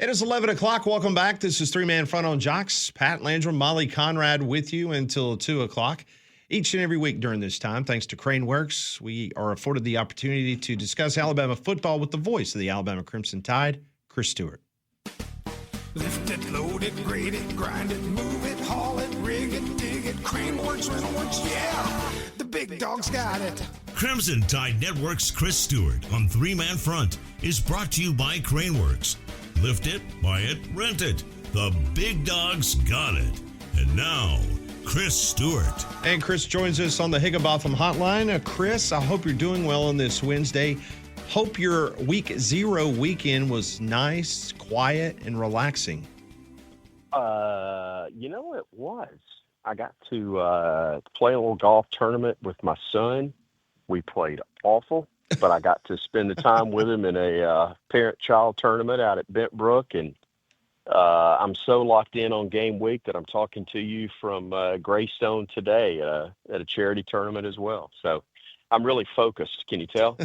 It is 11 o'clock. Welcome back. This is Three Man Front on Jocks. Pat Landrum, Molly Conrad with you until 2 o'clock. Each and every week during this time, thanks to Crane Works, we are afforded the opportunity to discuss Alabama football with the voice of the Alabama Crimson Tide, Chris Stewart. Lift it, load it, grade it, grind it, move it, haul it, rig it, dig it, Crane Works, Rental Works, yeah! The big dog's got it. Crimson Tide Network's Chris Stewart on Three Man Front is brought to you by Crane Works. Lift it, buy it, rent it. The big dog's got it. And now, Chris Stewart. And Chris joins us on the Higginbotham Hotline. Chris, I hope you're doing well on this Wednesday. Hope your week 0 weekend was nice, quiet, and relaxing. It was. I got to play a little golf tournament with my son. We played awful, but I got to spend the time with him in a parent-child tournament out at Bent Brook, and I'm so locked in on game week that I'm talking to you from Greystone today at a charity tournament as well. So I'm really focused. Can you tell?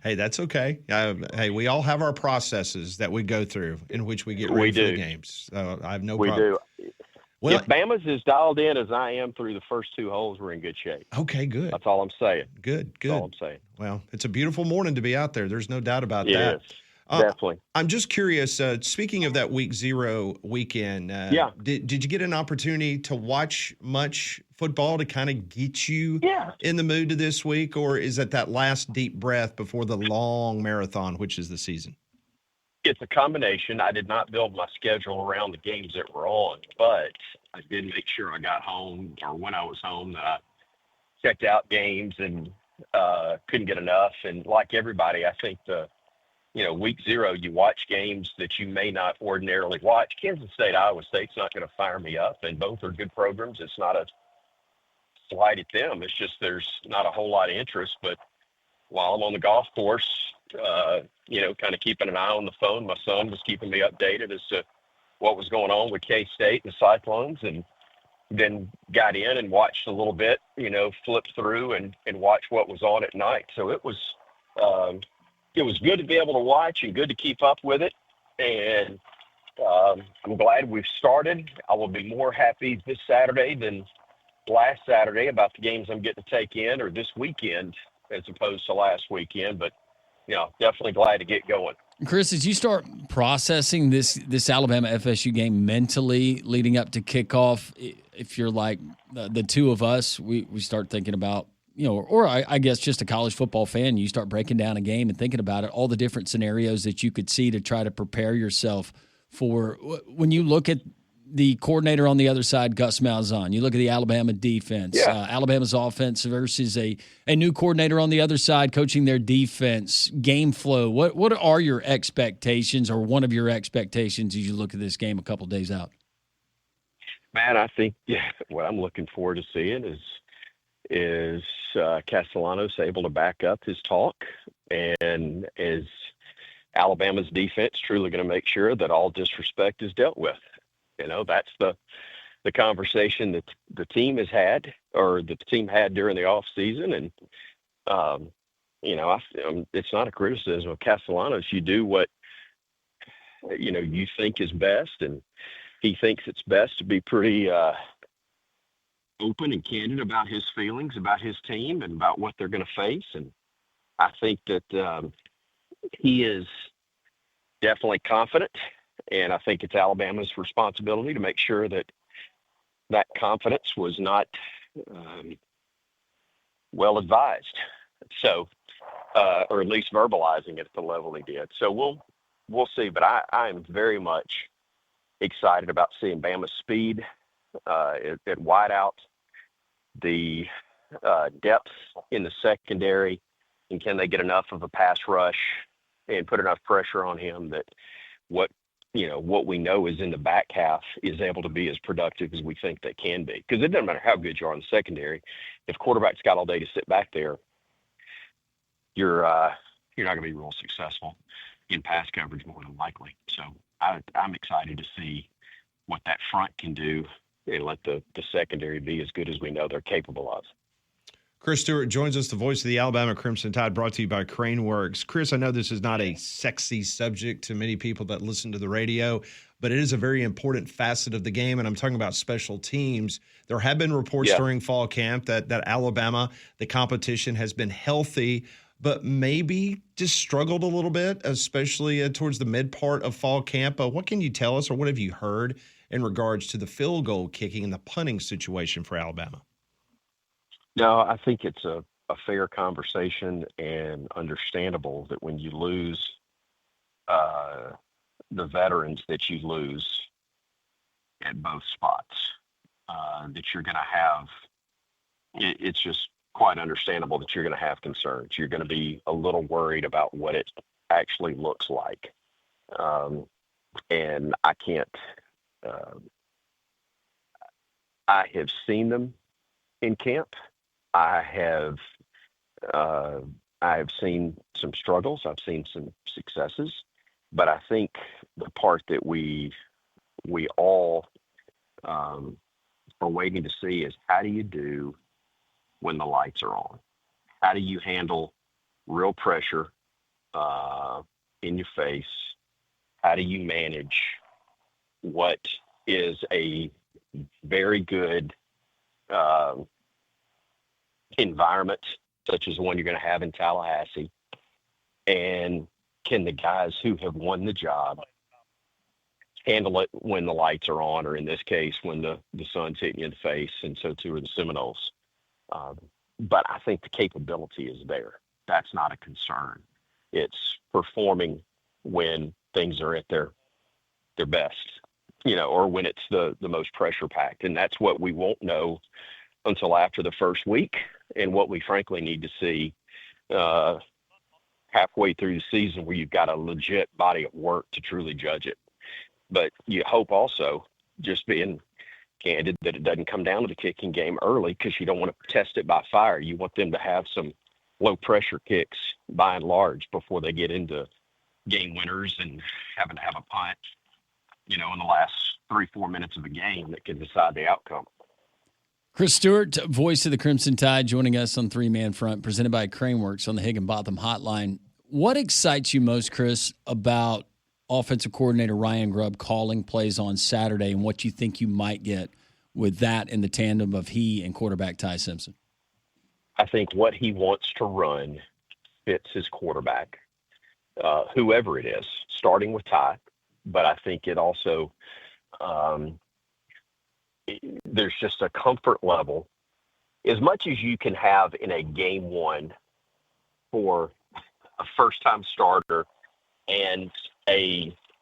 Hey, that's okay. Hey, we all have our processes that we go through in which we get ready for the games. So I have no problem. We do. Well, if Bama's as dialed in as I am through the first 2 holes, we're in good shape. Okay, good. That's all I'm saying. Good. That's all I'm saying. Well, it's a beautiful morning to be out there. There's no doubt about that. Yes, definitely. I'm just curious, speaking of that week 0 weekend, did you get an opportunity to watch much football to kind of get you in the mood to this week, or is it that last deep breath before the long marathon, which is the season? It's a combination. I did not build my schedule around the games that were on, but I did make sure I got home, or when I was home, that I checked out games and couldn't get enough. And like everybody, I think week 0, you watch games that you may not ordinarily watch. Kansas State, Iowa State's not going to fire me up, and both are good programs. It's not a slight at them. It's just there's not a whole lot of interest. But while I'm on the golf course, kind of keeping an eye on the phone, my son was keeping me updated as to what was going on with K-State and the Cyclones, and then got in and watched a little bit, flipped through and watch what was on at night. So it was good to be able to watch and good to keep up with it. And I'm glad we've started. I will be more happy this Saturday than last Saturday about the games I'm getting to take in, or this weekend as opposed to last weekend. But, definitely glad to get going. Chris, as you start processing this Alabama FSU game mentally leading up to kickoff, if you're like the two of us, we start thinking about, or I guess just a college football fan, you start breaking down a game and thinking about it, all the different scenarios that you could see to try to prepare yourself for. When you look at the coordinator on the other side, Gus Malzahn, you look at the Alabama defense, Alabama's offense versus a new coordinator on the other side coaching their defense, game flow. What are your expectations, or one of your expectations as you look at this game a couple days out? Man, I think what I'm looking forward to seeing is Castellanos able to back up his talk, and is Alabama's defense truly going to make sure that all disrespect is dealt with? That's the conversation that the team has had, or the team had during the off season. And, it's not a criticism of Castellanos. You do what, you think is best, and he thinks it's best to be pretty open and candid about his feelings about his team and about what they're going to face. And I think that he is definitely confident. And I think it's Alabama's responsibility to make sure that confidence was not well advised. So, or at least verbalizing it at the level he did. So we'll see. But I am very much excited about seeing Bama's speed at wideout, the depth in the secondary, and can they get enough of a pass rush and put enough pressure on him that what we know is in the back half is able to be as productive as we think they can be. Because it doesn't matter how good you are in the secondary. If quarterback's got all day to sit back there, you're not going to be real successful in pass coverage more than likely. So I'm excited to see what that front can do and let the secondary be as good as we know they're capable of. Chris Stewart joins us, the voice of the Alabama Crimson Tide, brought to you by Crane Works. Chris, I know this is not a sexy subject to many people that listen to the radio, but it is a very important facet of the game, and I'm talking about special teams. There have been reports during fall camp that Alabama, the competition has been healthy, but maybe just struggled a little bit, especially towards the mid part of fall camp. What can you tell us, or what have you heard in regards to the field goal kicking and the punting situation for Alabama? No, I think it's a fair conversation and understandable that when you lose the veterans that you lose at both spots, that you're going to have, it's just quite understandable that you're going to have concerns. You're going to be a little worried about what it actually looks like. And I can't, I have seen them in camp. I have seen some struggles. I've seen some successes, but I think the part that we all are waiting to see is, how do you do when the lights are on? How do you handle real pressure in your face? How do you manage what is a very good environment, such as the one you're going to have in Tallahassee? And can the guys who have won the job handle it when the lights are on, or in this case, when the sun's hitting you in the face? And so too are the Seminoles. But I think the capability is there. That's not a concern. It's performing when things are at their best, or when it's the most pressure packed. And that's what we won't know until after the first week, and what we frankly need to see halfway through the season, where you've got a legit body of work to truly judge it. But you hope also, just being candid, that it doesn't come down to the kicking game early, because you don't want to test it by fire. You want them to have some low pressure kicks by and large before they get into game winners and having to have a punt, in the last 3-4 minutes of a game that can decide the outcome. Chris Stewart, voice of the Crimson Tide, joining us on Three Man Front, presented by Crane Works on the Higginbotham Hotline. What excites you most, Chris, about offensive coordinator Ryan Grubb calling plays on Saturday, and what you think you might get with that in the tandem of he and quarterback Ty Simpson? I think what he wants to run fits his quarterback, whoever it is, starting with Ty. But I think it also, there's just a comfort level, as much as you can have in a game one for a first-time starter, and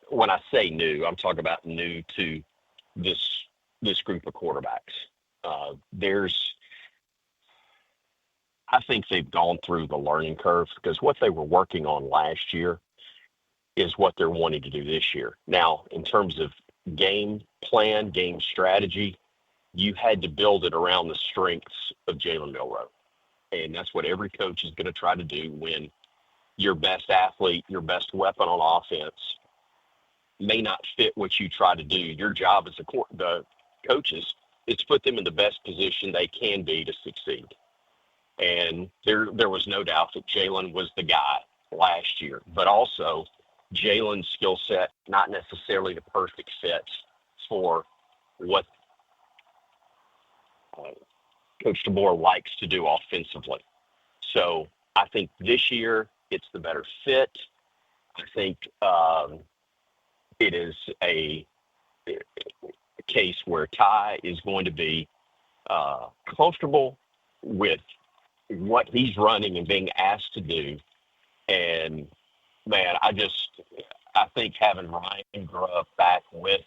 when I say new, I'm talking about new to this group of quarterbacks. I think they've gone through the learning curve, because what they were working on last year is what they're wanting to do this year. Now, in terms of game plan, game strategy, you had to build it around the strengths of Jalen Milroe. And that's what every coach is going to try to do when your best athlete, your best weapon on offense may not fit what you try to do. Your job as the coaches is to put them in the best position they can be to succeed. And there was no doubt that Jalen was the guy last year, but also Jalen's skill set, not necessarily the perfect fit for what Coach DeBoer likes to do offensively. So I think this year it's the better fit. I think it is a case where Ty is going to be comfortable with what he's running and being asked to do. And man, I think having Ryan Grubb back with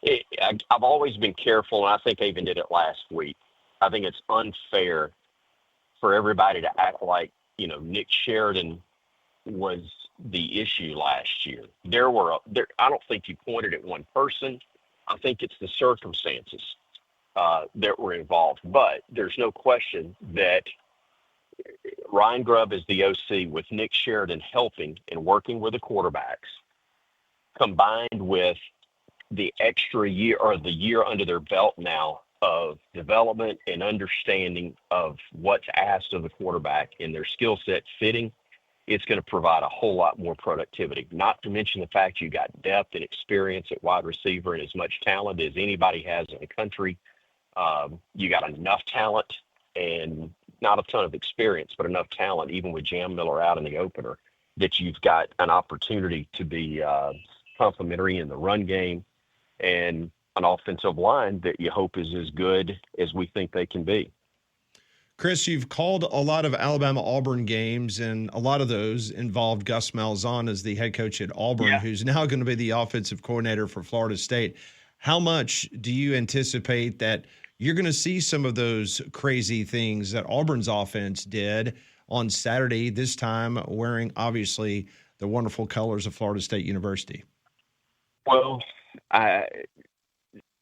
it, I've always been careful, and I think I even did it last week. I think it's unfair for everybody to act like, Nick Sheridan was the issue last year. I don't think you pointed at one person. I think it's the circumstances that were involved. But there's no question that Ryan Grubb is the OC, with Nick Sheridan helping and working with the quarterbacks, combined with the extra year, or the year under their belt now of development and understanding of what's asked of the quarterback and their skill set fitting, it's going to provide a whole lot more productivity. Not to mention the fact you got depth and experience at wide receiver and as much talent as anybody has in the country. You got enough talent and not a ton of experience, but enough talent, even with Jam Miller out in the opener, that you've got an opportunity to be complementary in the run game and an offensive line that you hope is as good as we think they can be. Chris, you've called a lot of Alabama-Auburn games, and a lot of those involved Gus Malzahn as the head coach at Auburn, who's now going to be the offensive coordinator for Florida State. How much do you anticipate that you're going to see some of those crazy things that Auburn's offense did on Saturday, this time wearing, obviously, the wonderful colors of Florida State University? Well,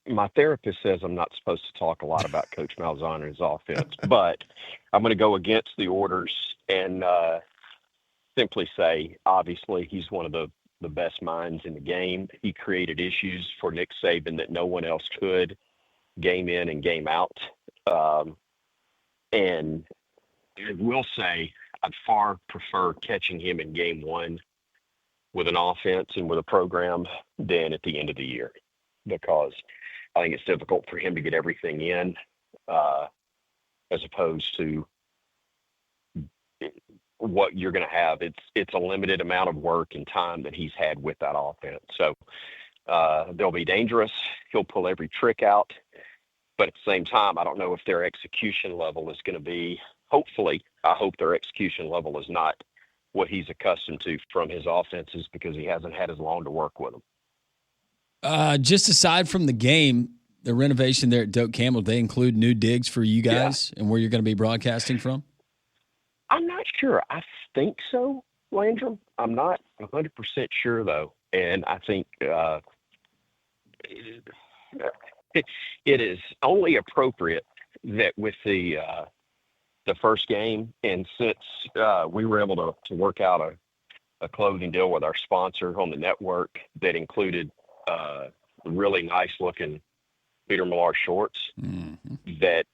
my therapist says I'm not supposed to talk a lot about Coach Malzahn and his offense, but I'm going to go against the orders and simply say, obviously, he's one of the best minds in the game. He created issues for Nick Saban that no one else could, game in and game out. And I will say I'd far prefer catching him in game one with an offense and with a program than at the end of the year, because I think it's difficult for him to get everything in as opposed to what you're going to have. It's a limited amount of work and time that he's had with that offense. So they'll be dangerous. He'll pull every trick out. But at the same time, I don't know if their execution level is going to be, hopefully, I hope their execution level is not what he's accustomed to from his offenses, because he hasn't had as long to work with them. Just aside from the game, the renovation there at Doak Campbell, they include new digs for you guys and where you're going to be broadcasting from? I'm not sure. I think so, Landrum. I'm not 100% sure, though. And I think it is only appropriate that with the first game, and since we were able to work out a clothing deal with our sponsor on the network that included really nice looking Peter Millar shorts, that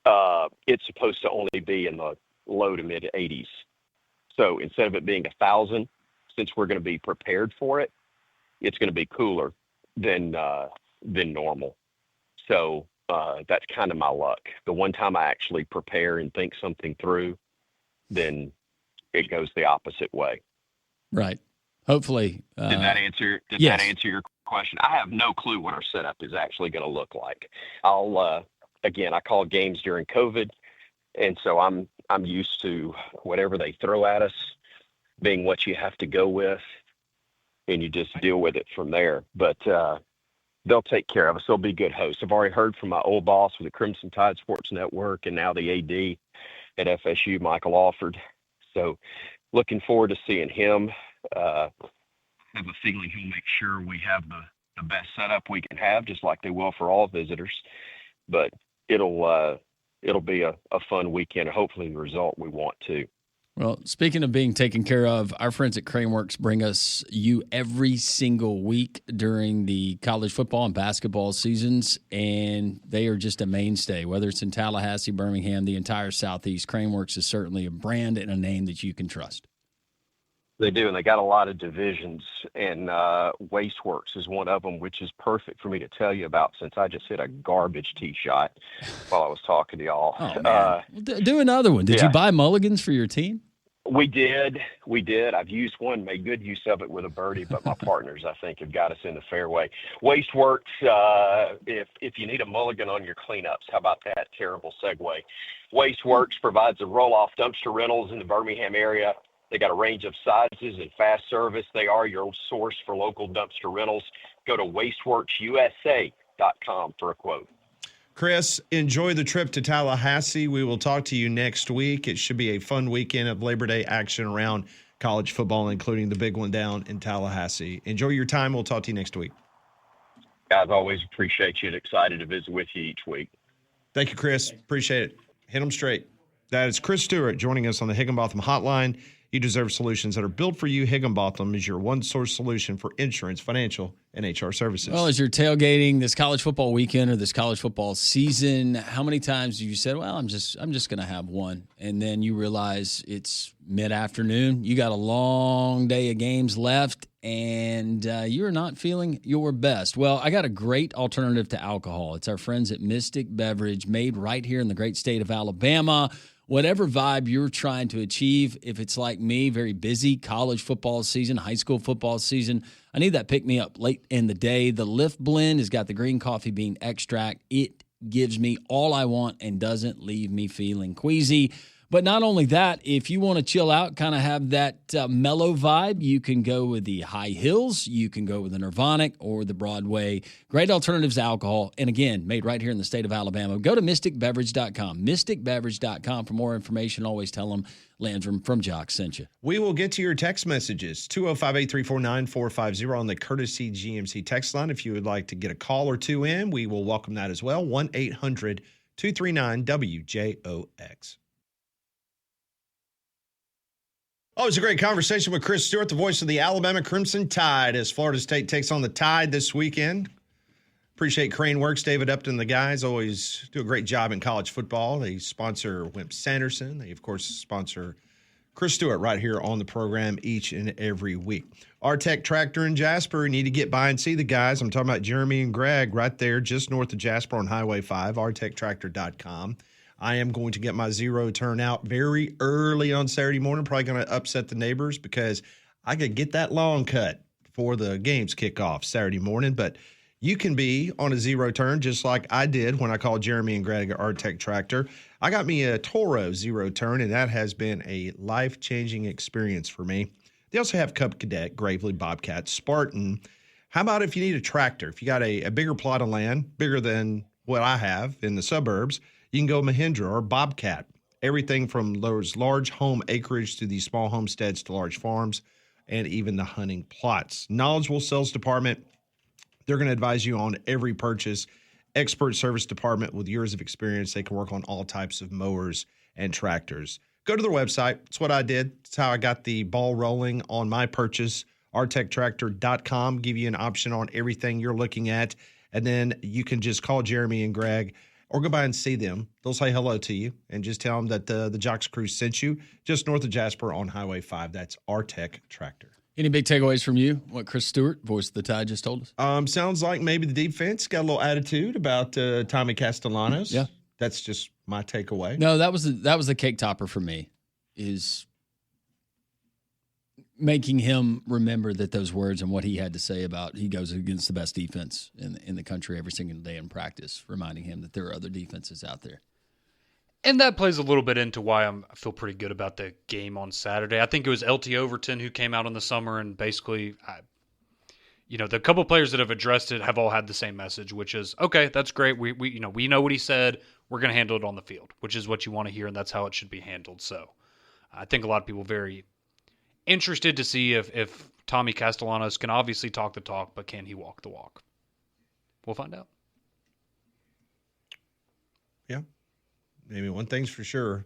it's supposed to only be in the low to mid 80s. So instead of it being 1,000, since we're going to be prepared for it, it's going to be cooler than normal. So that's kind of my luck. The one time I actually prepare and think something through, then it goes the opposite way. Right. Hopefully. Did that answer your question? I have no clue what our setup is actually going to look like. I call games during COVID, and so I'm used to whatever they throw at us being what you have to go with, and you just deal with it from there. But they'll take care of us. They'll be good hosts. I've already heard from my old boss with the Crimson Tide Sports Network and now the AD at FSU, Michael Alford. So looking forward to seeing him. I have a feeling he'll make sure we have the best setup we can have, just like they will for all visitors. But it'll be a fun weekend, and hopefully the result we want to. Well, speaking of being taken care of, our friends at Craneworks bring you every single week during the college football and basketball seasons, and they are just a mainstay. Whether it's in Tallahassee, Birmingham, the entire Southeast, Craneworks is certainly a brand and a name that you can trust. They do, and they got a lot of divisions, and Wasteworks is one of them, which is perfect for me to tell you about since I just hit a garbage tee shot while I was talking to y'all. Oh, man. Do another one. Did you buy mulligans for your team? We did. I've used one, made good use of it with a birdie, but my partners, I think, have got us in the fairway. Wasteworks, if you need a mulligan on your cleanups, how about that terrible segue? Wasteworks provides a roll-off dumpster rentals in the Birmingham area. They got a range of sizes and fast service. They are your source for local dumpster rentals. Go to wasteworksusa.com for a quote. Chris, enjoy the trip to Tallahassee. We will talk to you next week. It should be a fun weekend of Labor Day action around college football, including the big one down in Tallahassee. Enjoy your time. We'll talk to you next week. Guys, always appreciate you and excited to visit with you each week. Thank you, Chris. Appreciate it. Hit them straight. That is Chris Stewart joining us on the Higginbotham Hotline. You deserve solutions that are built for you. Higginbotham is your one-source solution for insurance, financial, and HR services. Well, as you're tailgating this college football weekend or this college football season, how many times have you said, well, I'm just going to have one, and then you realize it's mid-afternoon, you got a long day of games left, and you're not feeling your best? Well, I got a great alternative to alcohol. It's our friends at Mystic Beverage, made right here in the great state of Alabama. Whatever vibe you're trying to achieve, if it's like me, very busy college football season, high school football season, I need that pick-me-up late in the day. The Lift Blend has got the green coffee bean extract. It gives me all I want and doesn't leave me feeling queasy. But not only that, if you want to chill out, kind of have that mellow vibe, you can go with the High Hills, you can go with the Nirvanic or the Broadway. Great alternatives to alcohol. And again, made right here in the state of Alabama. Go to mysticbeverage.com. Mysticbeverage.com for more information. Always tell them Landrum from Jock sent you. We will get to your text messages, 205-834-9450 on the Courtesy GMC text line. If you would like to get a call or two in, we will welcome that as well. 1-800-239-WJOX. Oh, it's a great conversation with Chris Stewart, the voice of the Alabama Crimson Tide, as Florida State takes on the Tide this weekend. Appreciate Crane Works, David Upton, the guys always do a great job in college football. They sponsor Wimp Sanderson. They, of course, sponsor Chris Stewart right here on the program each and every week. Artec Tractor in Jasper, need to get by and see the guys. I'm talking about Jeremy and Greg right there just north of Jasper on Highway 5, artectractor.com. I am going to get my zero turn out very early on Saturday morning. Probably going to upset the neighbors because I could get that lawn cut before the games kick off Saturday morning. But you can be on a zero turn just like I did when I called Jeremy and Greg at Artec Tractor. I got me a Toro zero turn, and that has been a life-changing experience for me. They also have Cub Cadet, Gravely, Bobcat, Spartan. How about if you need a tractor? If you got a bigger plot of land, bigger than what I have in the suburbs, you can go Mahindra or Bobcat. Everything from those large home acreage to these small homesteads to large farms and even the hunting plots. Knowledgeable sales department. They're going to advise you on every purchase. Expert service department with years of experience. They can work on all types of mowers and tractors. Go to their website. It's what I did. It's how I got the ball rolling on my purchase. artectractor.com. Give you an option on everything you're looking at. And then you can just call Jeremy and Greg or go by and see them. They'll say hello to you and just tell them that the Jocks Crew sent you just north of Jasper on Highway 5. That's Artec Tractor. Any big takeaways from you? What Chris Stewart, voice of the Tide, just told us? Sounds like maybe the defense got a little attitude about Tommy Castellanos. Yeah. That's just my takeaway. No, that was the cake topper for me, is making him remember that those words and what he had to say about he goes against the best defense in the country every single day in practice, reminding him that there are other defenses out there. And that plays a little bit into why I feel pretty good about the game on Saturday. I think it was LT Overton who came out in the summer and basically, the couple of players that have addressed it have all had the same message, which is, okay, that's great. We know what he said. We're going to handle it on the field, which is what you want to hear, and that's how it should be handled. So I think a lot of people very interested to see if Tommy Castellanos can obviously talk the talk, but can he walk the walk? We'll find out. Yeah. Maybe one thing's for sure,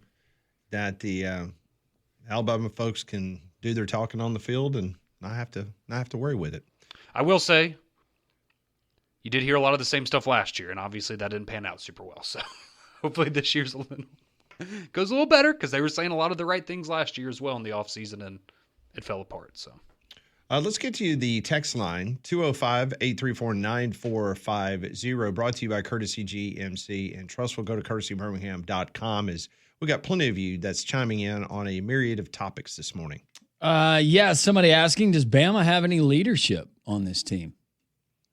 that the Alabama folks can do their talking on the field and not have to worry with it. I will say, you did hear a lot of the same stuff last year, and obviously that didn't pan out super well. So hopefully this year's goes a little better, because they were saying a lot of the right things last year as well in the offseason, and it fell apart. So let's get to the text line, 205-834-9450, brought to you by Courtesy GMC and Trust. We'll go to courtesybirmingham.com as we got plenty of you that's chiming in on a myriad of topics this morning. Yeah, somebody asking, does Bama have any leadership on this team?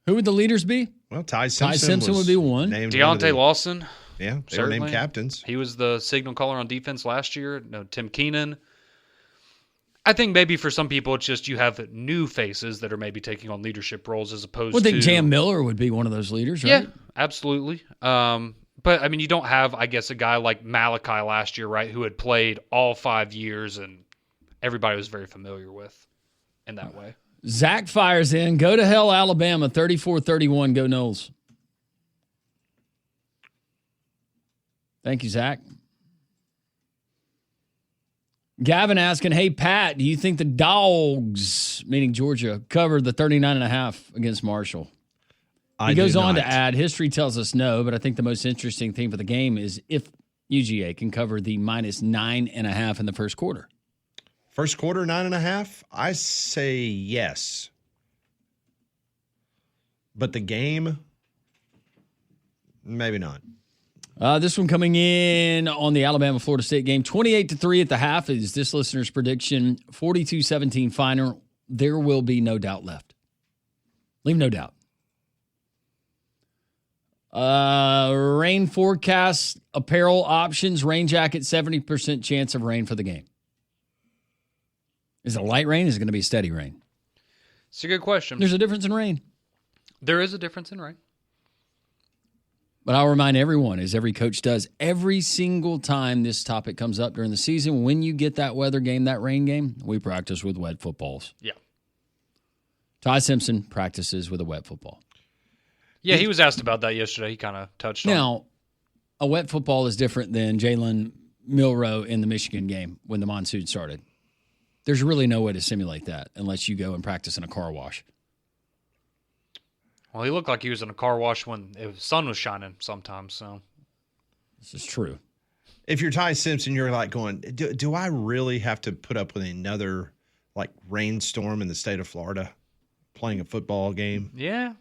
Who would the leaders be? Well, Ty Simpson would be one. Deontay Lawson. Yeah, they were named captains. He was the signal caller on defense last year. No, Tim Keenan. I think maybe for some people it's just you have new faces that are maybe taking on leadership roles as opposed to... I think Jam Miller would be one of those leaders, right? Yeah, absolutely. But, I mean, you don't have, I guess, a guy like Malachi last year, right, who had played all 5 years and everybody was very familiar with in that way. Zach fires in. Go to hell, Alabama, 34-31. Go Noles. Thank you, Zach. Gavin asking, hey, Pat, do you think the Dogs, meaning Georgia, covered the 39.5 against Marshall? He goes on to add, history tells us no, but I think the most interesting thing for the game is if UGA can cover the minus 9.5 in the first quarter. First quarter, 9.5? I say yes. But the game, maybe not. This one coming in on the Alabama-Florida State game. 28-3 at the half is this listener's prediction. 42-17 final. There will be no doubt left. Leave no doubt. Rain forecast, apparel options, rain jacket, 70% chance of rain for the game. Is it a light rain? Is it going to be a steady rain? It's a good question. There's a difference in rain. There is a difference in rain. But I'll remind everyone, as every coach does, every single time this topic comes up during the season, when you get that weather game, that rain game, we practice with wet footballs. Yeah. Ty Simpson practices with a wet football. Yeah, he was asked about that yesterday. He kind of touched on it. Now, a wet football is different than Jalen Milroe in the Michigan game when the monsoon started. There's really no way to simulate that unless you go and practice in a car wash. Well, he looked like he was in a car wash when the sun was shining sometimes. So this is true. If you're Ty Simpson, you're like going, do I really have to put up with another like rainstorm in the state of Florida playing a football game? Yeah.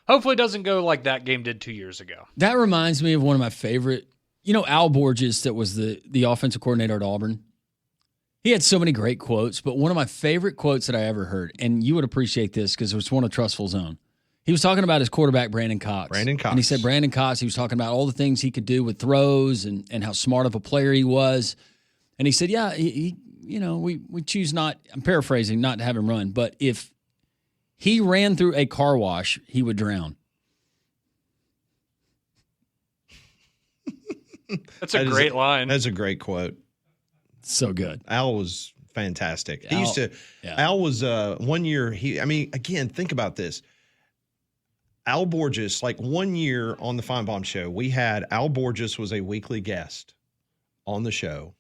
Hopefully it doesn't go like that game did 2 years ago. That reminds me of one of my favorite, Al Borges, that was the offensive coordinator at Auburn. He had so many great quotes, but one of my favorite quotes that I ever heard, and you would appreciate this because it was one of Trustful Zone. He was talking about his quarterback, Brandon Cox. And he said Brandon Cox, he was talking about all the things he could do with throws and how smart of a player he was. And he said, yeah, we choose not, I'm paraphrasing, not to have him run, but if he ran through a car wash, he would drown. That's a great line. That's a great quote. So good. Al was fantastic. Al was 1 year. Again, think about this. Al Borges, like 1 year on the Feinbaum show, we had Al Borges was a weekly guest on the show.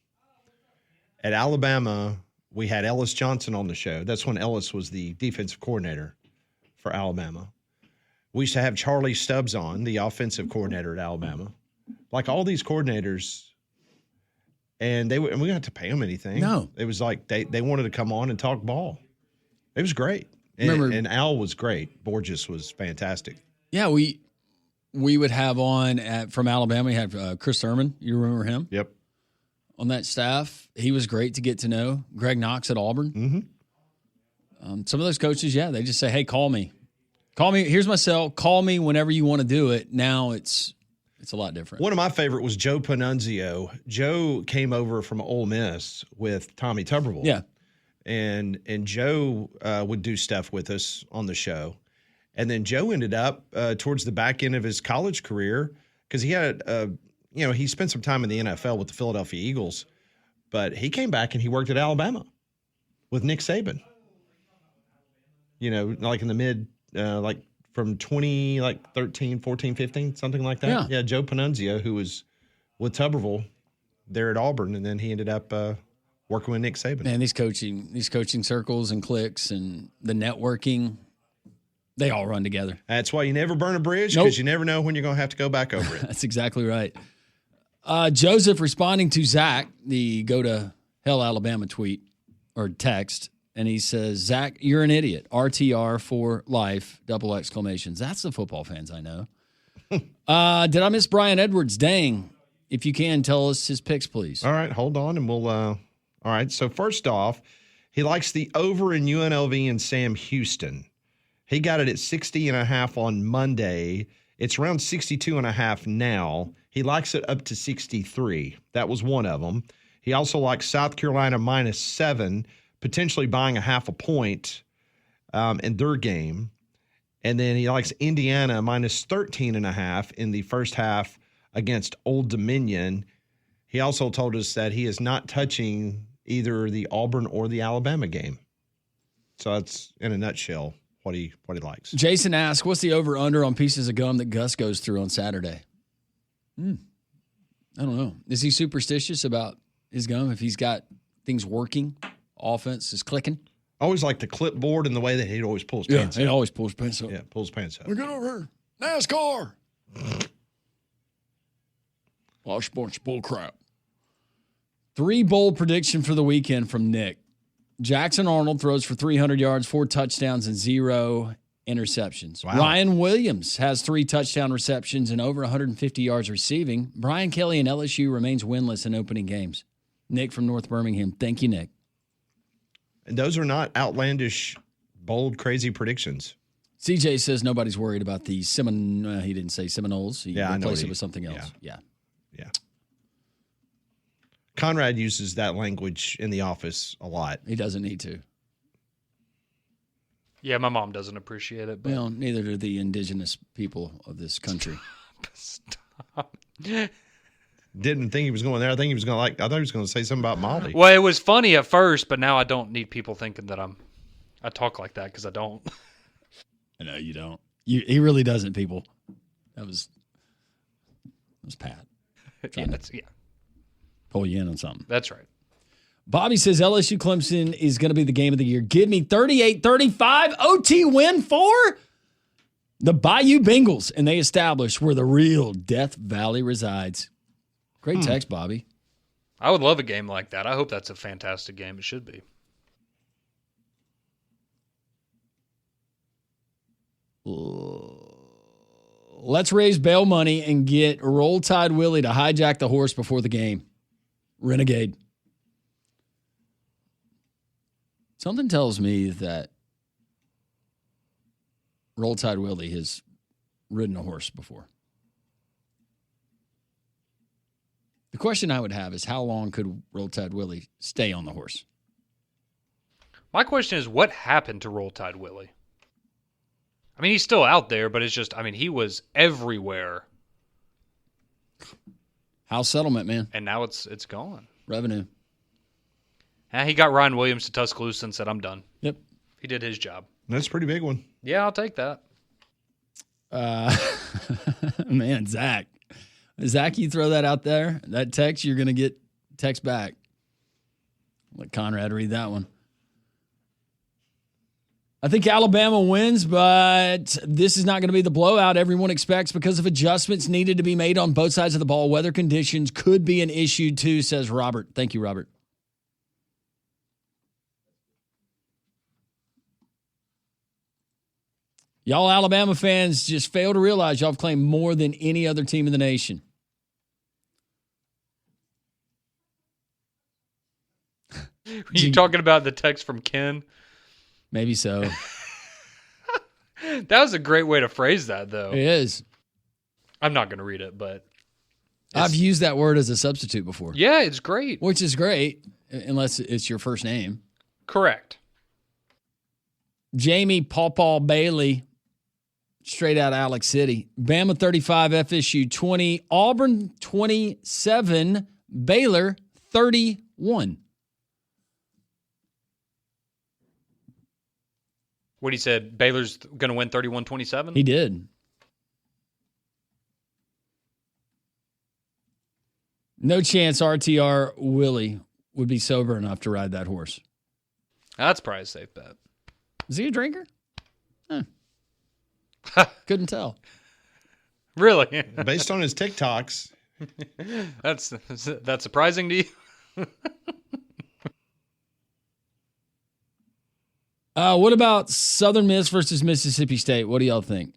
At Alabama, we had Ellis Johnson on the show. That's when Ellis was the defensive coordinator for Alabama. We used to have Charlie Stubbs on, the offensive coordinator at Alabama. Like all these coordinators, and we didn't have to pay them anything. No. It was like they wanted to come on and talk ball. It was great. And Al was great. Borges was fantastic. Yeah, we would have on from Alabama, we had Chris Thurman. You remember him? Yep. On that staff. He was great to get to know. Greg Knox at Auburn. Mm-hmm. Some of those coaches, they just say, hey, call me. Call me. Here's my cell. Call me whenever you want to do it. Now it's a lot different. One of my favorite was Joe Panunzio. Joe came over from Ole Miss with Tommy Tuberville. Yeah. And Joe would do stuff with us on the show. And then Joe ended up towards the back end of his college career because he had, he spent some time in the NFL with the Philadelphia Eagles. But he came back and he worked at Alabama with Nick Saban. Like in the mid, from 2013, 14, 15, something like that. Yeah, Joe Panunzio, who was with Tuberville there at Auburn, and then he ended up working with Nick Saban. Man, these coaching circles and cliques and the networking, they all run together. That's why you never burn a bridge, because you never know when you're going to have to go back over it. That's exactly right. Joseph responding to Zach, the Go to Hell Alabama tweet or text, and he says, Zach, you're an idiot. RTR for life, ! That's the football fans I know. Did I miss Brian Edwards? Dang. If you can, tell us his picks, please. All right, hold on, and we'll all right, so first off, he likes the over in UNLV and Sam Houston. He got it at 60.5 on Monday. It's around 62.5 now. He likes it up to 63. That was one of them. He also likes South Carolina -7, potentially buying a half a point in their game. And then he likes Indiana -13.5 in the first half against Old Dominion. He also told us that he is not touching either the Auburn or the Alabama game. So that's, in a nutshell, what he likes. Jason asks, what's the over-under on pieces of gum that Gus goes through on Saturday? I don't know. Is he superstitious about his gum? If he's got things working. Offense is clicking. I always like the clipboard and the way that he'd always pull his pants He up. always pulls pants up. Yeah, pulls his pants up. We're going over here. NASCAR. Well, bunch of bull crap. 3 bold prediction for the weekend from Nick. Jackson Arnold throws for 300 yards, 4 touchdowns, and 0 interceptions. Wow. Ryan Williams has 3 touchdown receptions and over 150 yards receiving. Brian Kelly and LSU remains winless in opening games. Nick from North Birmingham. Thank you, Nick. And those are not outlandish, bold, crazy predictions. CJ says nobody's worried about the he didn't say Seminoles. He Yeah, I know replaced what it with something else. Yeah. Conrad uses that language in the office a lot. He doesn't need to. Yeah, my mom doesn't appreciate it. But Well, neither do the indigenous people of this country. Stop. Didn't think he was going there. I thought he was going to say something about Molly. Well, it was funny at first, but now I don't need people thinking that I talk like that because I don't. No, you don't. He really doesn't, people. That was Pat. Yeah, Pull you in on something. that's right. Bobby says LSU Clemson is going to be the game of the year. Give me 38-35 OT win for the Bayou Bengals, and they establish where the real Death Valley resides. Great text, Bobby. I would love a game like that. I hope that's a fantastic game. It should be. Let's raise bail money and get Roll Tide Willie to hijack the horse before the game. Renegade. Something tells me that Roll Tide Willie has ridden a horse before. The question I would have is how long could Roll Tide Willie stay on the horse? My question is, what happened to Roll Tide Willie? I mean, he's still out there, but it's just, he was everywhere. House settlement, man. And now it's gone. Revenue. He got Ryan Williams to Tuscaloosa and said, I'm done. Yep. He did his job. That's a pretty big one. Yeah, I'll take that. Man, Zach, you throw that out there, that text, you're going to get text back. Let Conrad read that one. I think Alabama wins, but this is not going to be the blowout everyone expects because of adjustments needed to be made on both sides of the ball. Weather conditions could be an issue too, says Robert. Thank you, Robert. Y'all Alabama fans just fail to realize y'all have claimed more than any other team in the nation. Are you talking about the text from Ken? Maybe so. That was a great way to phrase that, though. It is. I'm not going to read it, but I've used that word as a substitute before. yeah, it's great. Which is great, unless it's your first name. Correct. Jamie Pawpaw Bailey, straight out of Alex City. Bama 35, FSU 20, Auburn 27, Baylor 31. What he said, Baylor's going to win 31-27? He did. No chance RTR Willie would be sober enough to ride that horse. That's probably a safe bet. Is he a drinker? Couldn't tell. Really? Based on his TikToks. That's surprising to you? What about Southern Miss versus Mississippi State? What do y'all think?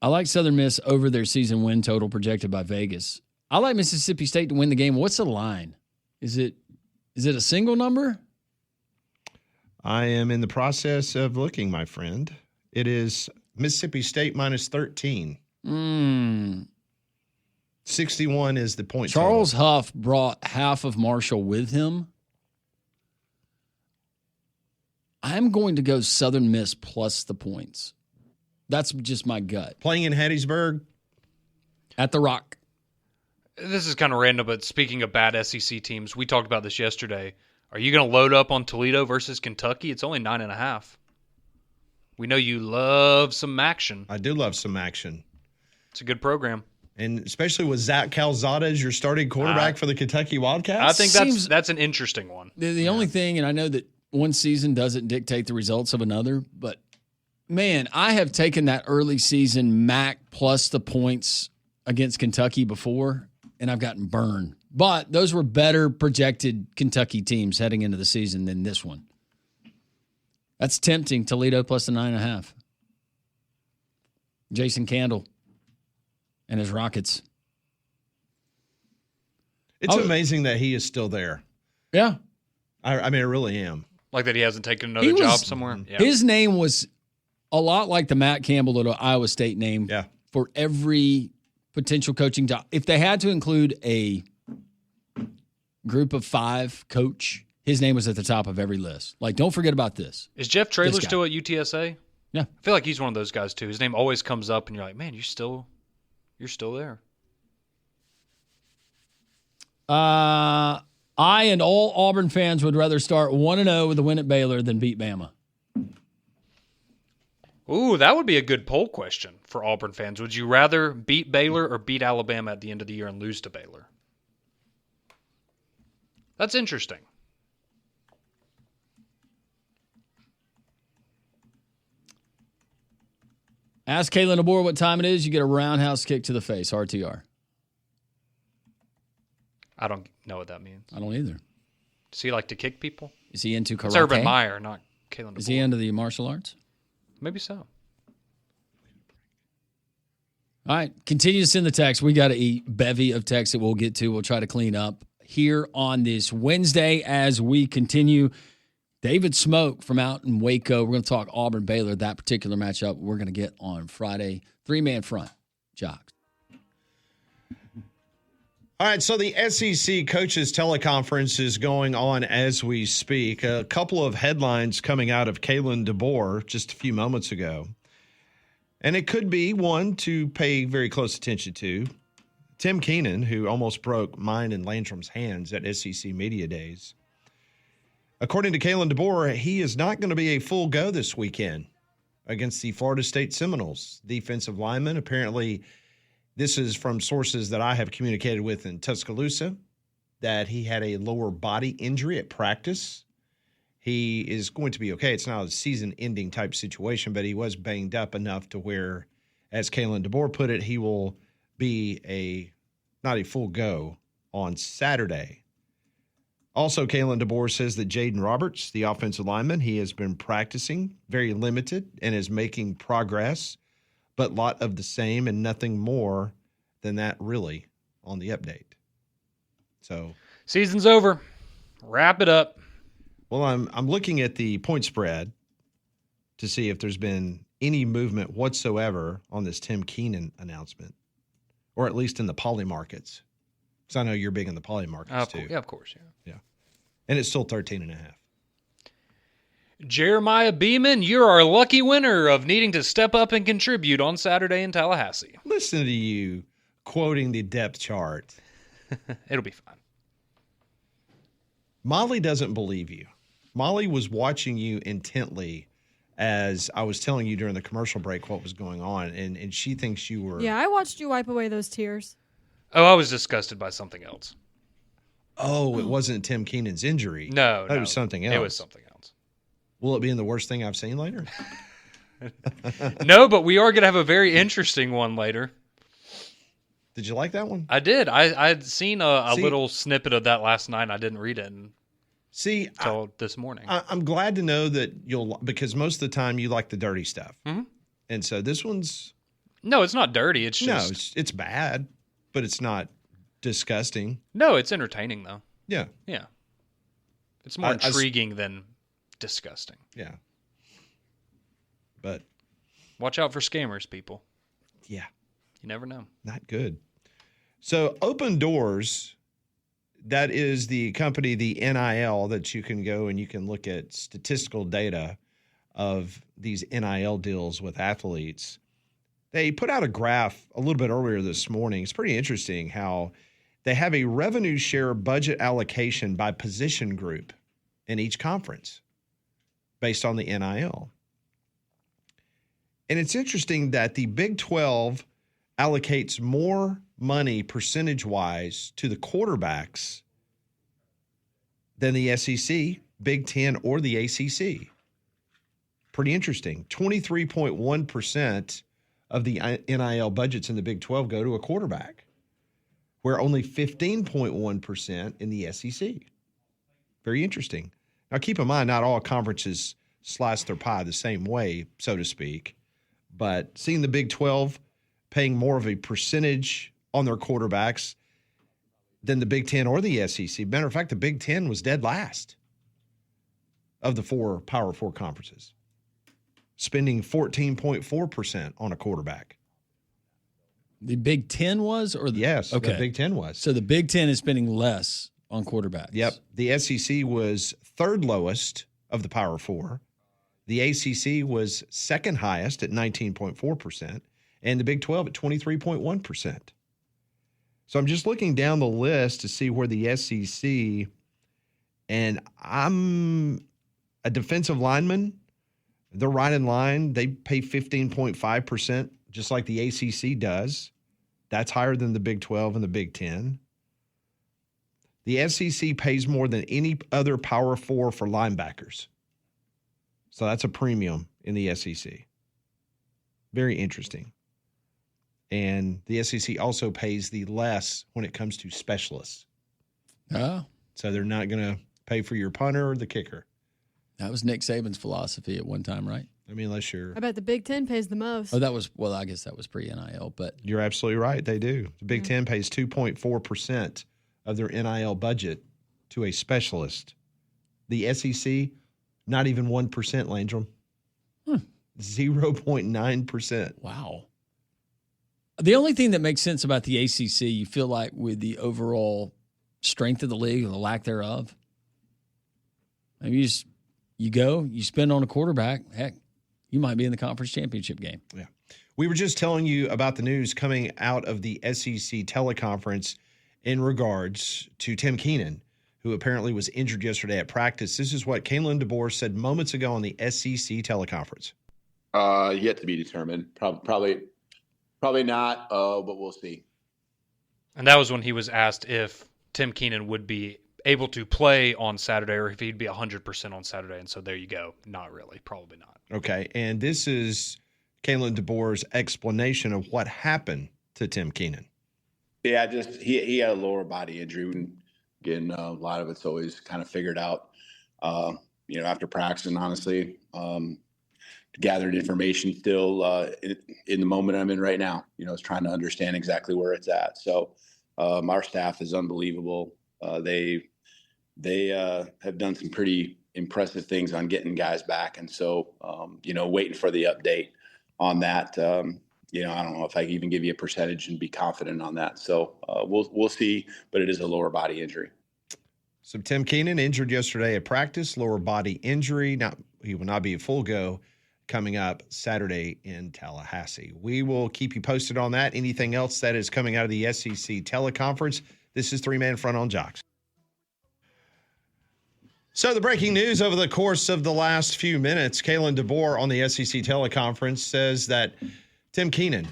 I like Southern Miss over their season win total projected by Vegas. I like Mississippi State to win the game. What's the line? Is it a single number? I am in the process of looking, my friend. It is Mississippi State minus 13. 61 is the point Charles total. Huff brought half of Marshall with him. I'm going to go Southern Miss plus the points. That's just my gut. Playing in Hattiesburg. At the Rock. This is kind of random, but speaking of bad SEC teams, we talked about this yesterday. Are you going to load up on Toledo versus Kentucky? It's only 9.5. We know you love some action. I do love some action. It's a good program. And especially with Zach Calzada as your starting quarterback for the Kentucky Wildcats. I think that's an interesting one. The only thing, and I know that one season doesn't dictate the results of another, but man, I have taken that early season MAC plus the points against Kentucky before, and I've gotten burned. But those were better projected Kentucky teams heading into the season than this one. That's tempting. Toledo plus the 9.5. Jason Candle and his Rockets. It's amazing that he is still there. Yeah. I mean, I really am. Like that he hasn't taken another job somewhere. Yeah. His name was a lot like the Matt Campbell at Iowa State name for every potential coaching job. If they had to include a group of 5 coach, his name was at the top of every list. Like, don't forget about this. Is Jeff Traylor still at UTSA? Yeah. I feel like he's one of those guys too. His name always comes up and you're like, man, you're still there. I and all Auburn fans would rather start 1-0 with a win at Baylor than beat Bama. Ooh, that would be a good poll question for Auburn fans. Would you rather beat Baylor or beat Alabama at the end of the year and lose to Baylor? That's interesting. Ask Kalen DeBoer what time it is. You get a roundhouse kick to the face, RTR. I don't know what that means. I don't either. Does he like to kick people? Is he into karate? It's Urban Meyer, not Kalen DeBoer. Is he into the martial arts? Maybe so. All right, continue to send the text. We got a bevy of texts that we'll get to. We'll try to clean up here on this Wednesday as we continue. David Smoke from out in Waco. We're going to talk Auburn-Baylor, that particular matchup we're going to get on Friday. 3-man front, Jocks. All right, so the SEC coaches teleconference is going on as we speak. A couple of headlines coming out of Kalen DeBoer just a few moments ago. And it could be one to pay very close attention to. Tim Keenan, who almost broke mine and Landrum's hands at SEC Media Days. According to Kalen DeBoer, he is not going to be a full go this weekend against the Florida State Seminoles. Defensive lineman, apparently this is from sources that I have communicated with in Tuscaloosa, that he had a lower body injury at practice. He is going to be okay. It's not a season-ending type situation, but he was banged up enough to where, as Kalen DeBoer put it, he will be not a full go on Saturday. Also, Kalen DeBoer says that Jaden Roberts, the offensive lineman, he has been practicing, very limited, and is making progress, but a lot of the same and nothing more than that really on the update. So season's over. Wrap it up. Well, I'm looking at the point spread to see if there's been any movement whatsoever on this Tim Keenan announcement, or at least in the poly markets. Because I know you're big in the poly markets too. Yeah, of course. Yeah. And it's still 13.5. Jeremiah Beeman, you're our lucky winner of needing to step up and contribute on Saturday in Tallahassee. Listen to you quoting the depth chart. It'll be fine. Molly doesn't believe you. Molly was watching you intently as I was telling you during the commercial break what was going on, and she thinks you were... Yeah, I watched you wipe away those tears. Oh, I was disgusted by something else. Oh, it wasn't Tim Keenan's injury. No, It was something else. It was something else. Will it be in the worst thing I've seen later? No, but we are going to have a very interesting one later. Did you like that one? I did. I'd seen a little snippet of that last night. I didn't read it until this morning. I'm glad to know that because most of the time you like the dirty stuff. Mm-hmm. And so this one's... No, it's not dirty. It's just... No, it's bad, but it's not disgusting. No, it's entertaining, though. Yeah. Yeah. It's more intriguing than disgusting. Yeah. But... Watch out for scammers, people. Yeah. You never know. Not good. So Open Doors, that is the company, the NIL, that you can go and you can look at statistical data of these NIL deals with athletes. They put out a graph a little bit earlier this morning. It's pretty interesting how they have a revenue share budget allocation by position group in each conference based on the NIL. And it's interesting that the Big 12 allocates more money percentage-wise to the quarterbacks than the SEC, Big Ten, or the ACC. Pretty interesting. 23.1% of the NIL budgets in the Big 12 go to a quarterback, where only 15.1% in the SEC. Very interesting. Now, keep in mind, not all conferences slice their pie the same way, so to speak, but seeing the Big 12 paying more of a percentage on their quarterbacks than the Big 10 or the SEC. Matter of fact, the Big 10 was dead last of the four Power 4 conferences, spending 14.4% on a quarterback. The Big 10 was? Yes, okay. The Big 10 was. So the Big 10 is spending less on quarterbacks. Yep. The SEC was third lowest of the Power 4. The ACC was second highest at 19.4%, and the Big 12 at 23.1%. So I'm just looking down the list to see where the SEC, and I'm a defensive lineman. They're right in line. They pay 15.5%, just like the ACC does. That's higher than the Big 12 and the Big 10. The SEC pays more than any other Power 4 for linebackers. So that's a premium in the SEC. Very interesting. And the SEC also pays the less when it comes to specialists. Oh. So they're not going to pay for your punter or the kicker. That was Nick Saban's philosophy at one time, right? I mean, unless you're... I bet the Big Ten pays the most. Oh, I guess that was pre-NIL, but... You're absolutely right. They do. The Big Ten pays 2.4% of their NIL budget to a specialist. The SEC, not even 1%, Landrum. 0.9%. Wow. The only thing that makes sense about the ACC, you feel like with the overall strength of the league or the lack thereof, I mean, you go, you spend on a quarterback, heck, you might be in the conference championship game. Yeah. We were just telling you about the news coming out of the SEC teleconference in regards to Tim Keenan, who apparently was injured yesterday at practice. This is what Kalen DeBoer said moments ago on the SEC teleconference. Yet to be determined. Probably not, but we'll see. And that was when he was asked if Tim Keenan would be able to play on Saturday or if he'd be 100% on Saturday. And so there you go. Not really. Probably not. Okay. And this is Kalen DeBoer's explanation of what happened to Tim Keenan. Yeah, just he had a lower body injury. And again, a lot of it's always kind of figured out, after practicing, honestly. Gathered information still in the moment I'm in right now. Is trying to understand exactly where it's at. So our staff is unbelievable. They have done some pretty impressive things on getting guys back, and so waiting for the update on that. I don't know if I can even give you a percentage and be confident on that. So we'll see, but it is a lower body injury. So Tim Keenan injured yesterday at practice, lower body injury. Now he will not be a full go coming up Saturday in Tallahassee. We will keep you posted on that. Anything else that is coming out of the SEC teleconference? This is 3-Man Front on Jocks. So the breaking news over the course of the last few minutes, Kalen DeBoer on the SEC teleconference says that Tim Keenan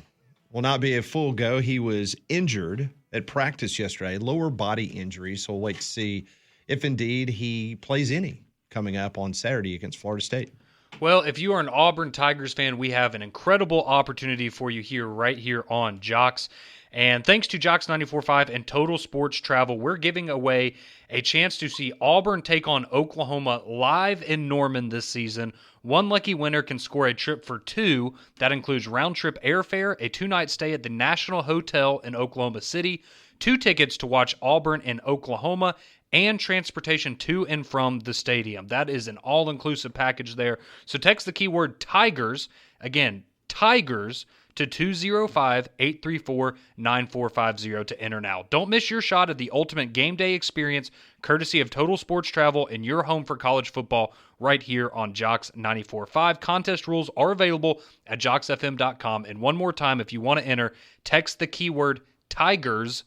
will not be a full go. He was injured at practice yesterday, lower body injury. So we'll wait to see if indeed he plays any coming up on Saturday against Florida State. Well, if you are an Auburn Tigers fan, we have an incredible opportunity for you right here on Jocks. And thanks to Jocks 94.5 and Total Sports Travel, we're giving away a chance to see Auburn take on Oklahoma live in Norman this season. One lucky winner can score a trip for two. That includes round-trip airfare, a 2-night stay at the National Hotel in Oklahoma City, 2 tickets to watch Auburn in Oklahoma, and transportation to and from the stadium. That is an all-inclusive package there. So text the keyword Tigers, again, Tigers, to 205-834-9450 to enter now. Don't miss your shot at the ultimate game day experience, courtesy of Total Sports Travel and your home for college football right here on Jocks 94.5. Contest rules are available at jocksfm.com. And one more time, if you want to enter, text the keyword Tigers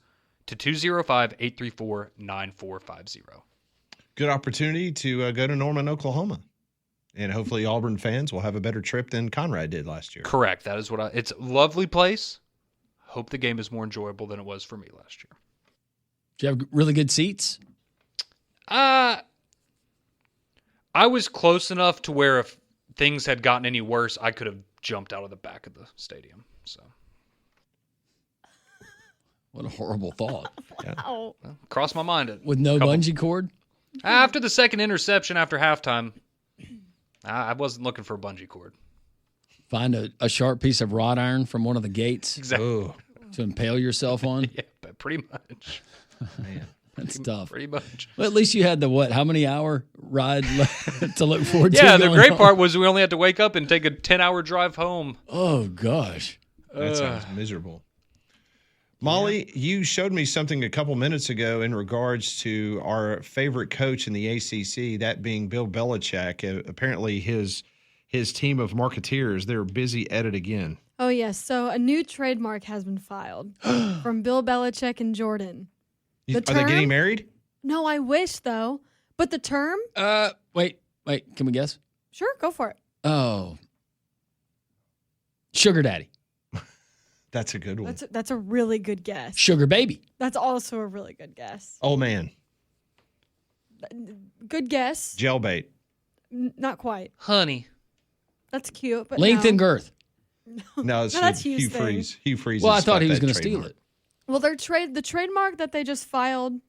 to 205-834-9450. Good opportunity to go to Norman, Oklahoma. And hopefully Auburn fans will have a better trip than Conrad did last year. Correct. That is what it's a lovely place. Hope the game is more enjoyable than it was for me last year. Do you have really good seats? I was close enough to where if things had gotten any worse, I could have jumped out of the back of the stadium. So, What a horrible thought. Oh, well, crossed my mind. With no bungee cord? After the second interception after halftime, I wasn't looking for a bungee cord. Find a sharp piece of wrought iron from one of the gates Exactly. to impale yourself on? Yeah, but pretty much. Man. That's tough. Pretty much. Well, at least you had the how many hour ride to look forward to? Yeah, the going great home? part was we only had to wake up and take a 10-hour drive home. Oh, gosh. That sounds miserable. Molly, you showed me something a couple minutes ago in regards to our favorite coach in the ACC, that being Bill Belichick. Apparently his team of marketeers, they're busy at it again. oh yes. So a new trademark has been filed from Bill Belichick and Jordan. Are The they getting term? married? No, I wish though. But the term? Wait. Can we guess? Sure, go for it. Oh. Sugar daddy. That's a good one. That's a really good guess. Sugar baby. That's also a really good guess. Oh, man. Good guess. Jailbait. Not quite. Honey. That's cute, but Length no. and girth. No, it's that's Hugh Hugh's thing. Freeze. Hugh Freeze. Well, I has thought got he was that going to steal trademark. it. Well, the trademark that they just filed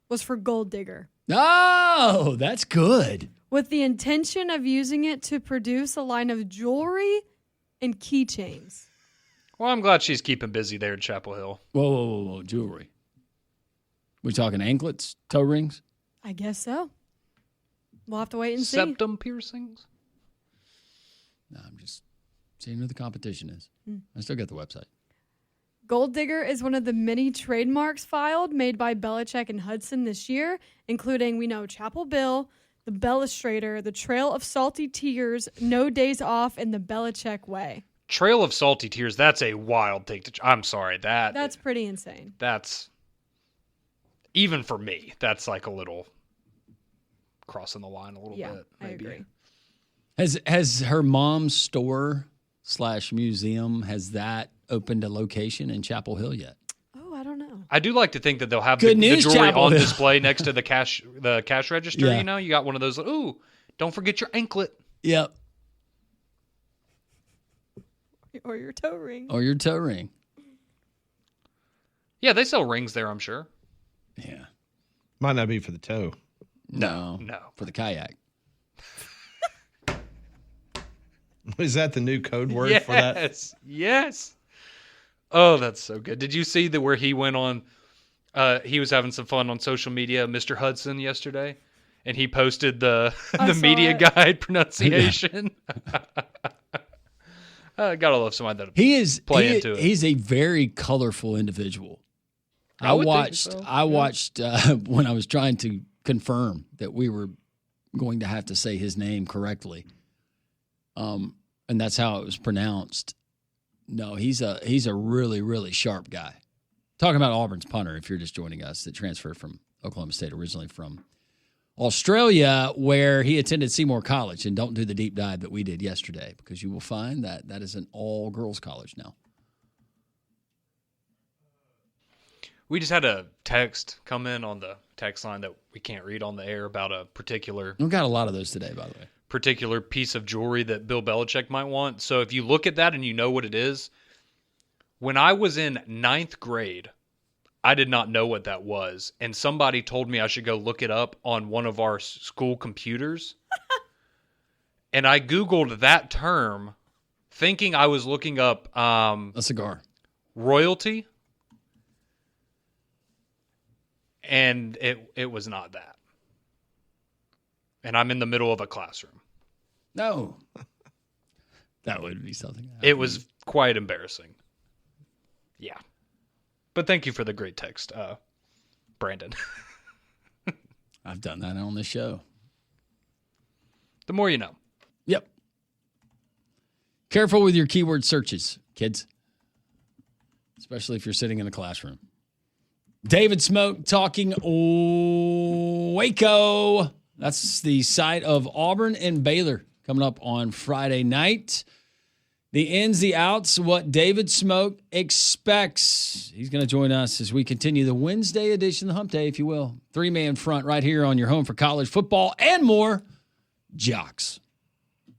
was for Gold Digger, Oh, that's good. with the intention of using it to produce a line of jewelry and keychains. Well, I'm glad she's keeping busy there in Chapel Hill. Whoa. Jewelry. We talking anklets, toe rings? I guess so. We'll have to wait and see. Septum piercings? No, I'm just seeing who the competition is. I still got the website. Gold Digger is one of the many trademarks filed made by Belichick and Hudson this year, including, we know, Chapel Bill, the Bellustrator, the Trail of Salty Tears, No Days Off, and the Belichick Way. Trail of Salty Tears, that's a wild thing to... I'm sorry, That's pretty insane. that's... Even for me, that's like a little... crossing the line a little Yeah, bit, I maybe. agree. Has her mom's store/museum, has that opened a location in Chapel Hill yet? Oh, I don't know. I do like to think that they'll have Good the news, jewelry Chapel on Hill. display next to the cash register. Yeah. You know, you got one of those. Ooh, don't forget your anklet. Yep. Or your toe ring. Or your toe ring. Yeah, they sell rings there, I'm sure. Yeah. Might not be for the toe. No. No. For the kayak. Is that the new code word for that? Yes. Oh, that's so good. Did you see where he went on? He was having some fun on social media, Mr. Hudson, yesterday, and he posted the I the saw media it. guide pronunciation. Gotta love somebody that He's a very colorful individual. I would think so. I watched when I was trying to confirm that we were going to have to say his name correctly. And that's how it was pronounced. No, he's a really, really sharp guy. Talking about Auburn's punter, if you're just joining us, that transferred from Oklahoma State, originally from Australia, where he attended Seymour College. And don't do the deep dive that we did yesterday, because you will find that that is an all-girls college now. We just had a text come in on the text line that we can't read on the air about a particular We've got a lot of those today, by the way. piece of jewelry that Bill Belichick might want. So if you look at that and you know what it is, when I was in 9th grade, I did not know what that was. And somebody told me I should go look it up on one of our school computers. And I Googled that term thinking I was looking up A cigar. royalty. And it was not that. And I'm in the middle of a classroom. No. That would be something. It was quite embarrassing. Yeah. But thank you for the great text, Brandon. I've done that on this show. The more you know. Yep. Careful with your keyword searches, kids. Especially if you're sitting in a classroom. David Smoke talking Waco. That's the site of Auburn and Baylor coming up on Friday night. The ins, the outs, what David Smoke expects. He's going to join us as we continue the Wednesday edition, the hump day, if you will. Three-man front right here on your home for college football and more, Jocks.